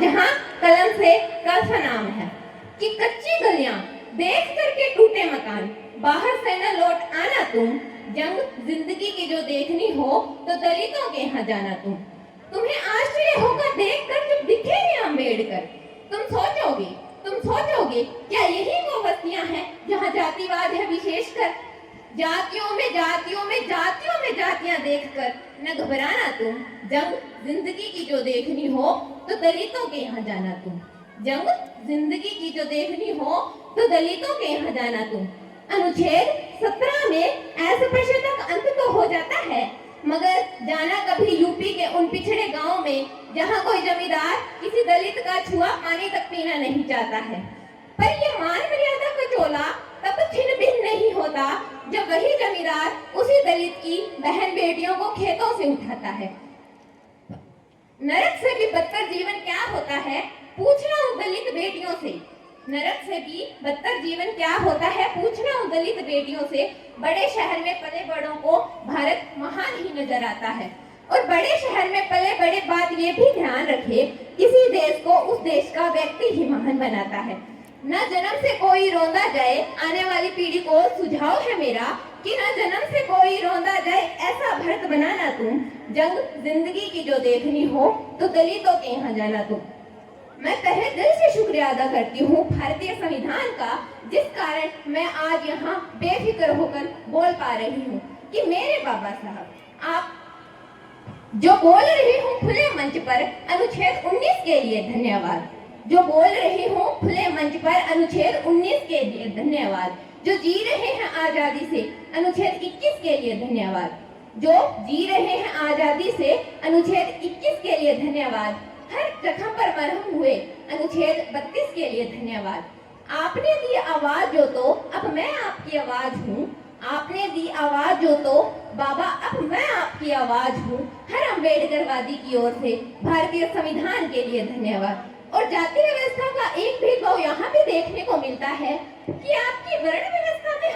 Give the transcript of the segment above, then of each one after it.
जहाँ कलम से कल्फ नाम है कि कच्ची गलियां देख करके टूटे मकान, बाहर से न लौट आना तुम, जंग जिंदगी की जो देखनी हो तो दलितों के यहाँ जाना तुम। तुम्हें आश्चर्य होगा देखकर जब दिखेंगे अम्बेडकर, तुम सोचोगे क्या यही वो बस्तियां हैं जहाँ जातिवाद है विशेषकर। जातियों में जातियां देखकर न घबराना तुम, जंग जिंदगी की जो देखनी हो तो दलितों के यहाँ जाना तुम। जंग जिंदगी की जो देखनी हो तो दलितों के यहाँ जाना तुम। अनुच्छेद 17 में अस्पृश्यता तक अंत तो हो जाता है, मगर जाना कभी यूपी के उन पिछड़े गांव में जहां कोई जमींदार किसी दलित का छुआ पानी तक पीना नहीं चाहता है। पर ये मान मर्यादा का चोला तब छिन्न भिन्न नहीं होता जब वही जमींदार उसी दलित की बहन बेटियों को खेतों से उठाता है। नरक से भी बदतर जीवन क्या होता है पूछना उन दलित बेटियों से। नरक से भी बदतर जीवन क्या होता है पूछना उन दलित बेटियों से। बड़े शहर में पले बड़ों को भारत महान ही नजर आता है, और बड़े शहर में पले बड़े बात ये भी ध्यान रखे किसी देश को उस देश का व्यक्ति ही महान बनाता है। न जन्म से कोई रोंदा जाए, आने वाली पीढ़ी को सुझाव है मेरा कि न जन्म से कोई रोंदा जाए, ऐसा भारत बनाना तुम। जंग जिंदगी की जो देखनी हो तो दलितों के यहाँ जाना तुम। मैं तहे दिल से शुक्रिया अदा करती हूँ भारतीय संविधान का, जिस कारण मैं आज यहाँ बेफिक्र होकर बोल पा रही हूँ कि मेरे बाबा साहब आप जो बोल रही हूँ खुले मंच पर अनुच्छेद 19 के लिए धन्यवाद। जो बोल रही हूँ खुले मंच पर अनुच्छेद 19 के लिए धन्यवाद। जो जी रहे हैं आजादी से अनुच्छेद 21 के लिए धन्यवाद। जो जी रहे हैं आजादी से अनुच्छेद 21 के लिए धन्यवाद। हर जख्म पर मरहम हुए अनुच्छेद 32 के लिए धन्यवाद। आपने दी आवाज जो तो अब मैं आपकी आवाज हूँ। आपने दी आवाज जो तो बाबा अब मैं आपकी आवाज हूँ। हर अम्बेडकरवादी की ओर से भारतीय संविधान के लिए धन्यवाद। और जाति व्यवस्था का एक भेदभाव यहाँ भी देखने को मिलता है कि आपकी वर्ण व्यवस्था में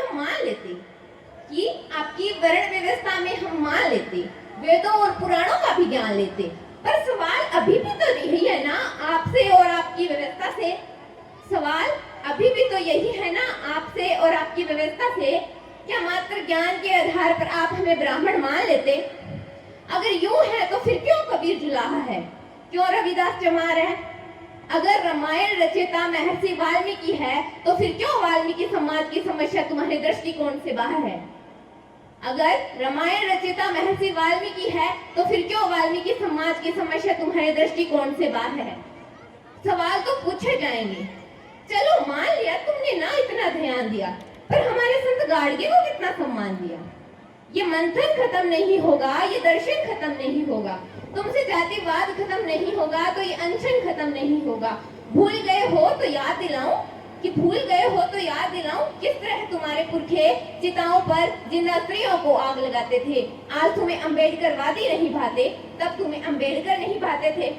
हम मान लेते वेदों और पुराणों का भी ज्ञान लेते, पर सवाल अभी भी तो यही है ना आपसे और आपकी व्यवस्था से। सवाल अभी भी तो यही है ना आपसे और आपकी व्यवस्था से। क्या मात्र ज्ञान के आधार पर आप हमें ब्राह्मण मान लेते? अगर यूं है तो फिर क्यों कबीर जुलाहा है, क्यों रविदास चमार है? अगर रामायण रचयिता महर्षि वाल्मीकि है तो फिर क्यों वाल्मीकि समाज की समस्या तुम्हारे दृष्टिकोण से बाहर है? अगर रामायण रचयिता महर्षि वाल्मीकि है तो फिर क्यों वाल्मीकि समाज की समस्या तुम्हारे दृष्टिकोण से बाहर है? सवाल तो पूछे जाएंगे। चलो मान लिया तुमने ना इतना ध्यान दिया, पर हमारे संत गाड़गे को कितना सम्मान दिया। ये मंथन खत्म नहीं होगा, ये दर्शन खत्म नहीं होगा, तुमसे जातिवाद खत्म नहीं होगा तो ये अनशन खत्म नहीं होगा। भूल गए हो तो याद दिलाऊं किस तरह तुम्हारे पुरखे चिताओं पर जिंदा स्त्रियों को आग लगाते थे। आज तुम्हें अम्बेडकरवादी नहीं भाते, तब तुम्हें अम्बेडकर नहीं भाते थे।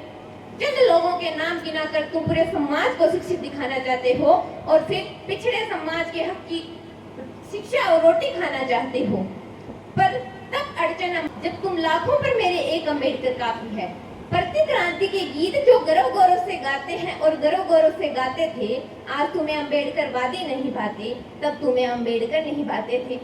चंद लोगों के नाम गिनाकर तुम पूरे समाज को शिक्षित दिखाना चाहते हो और फिर पिछड़े समाज के हक की शिक्षा और रोटी खाना चाहते हो। पर तब अड़चन जब तुम लाखों पर मेरे एक अम्बेडकर काफी है। प्रति क्रांति के गीत जो गर्व गौरव से गाते हैं और गर्व गौरव से गाते थे, आज तुम्हें अम्बेडकरवादी नहीं भाते, तब तुम्हें अम्बेडकर नहीं भाते थे।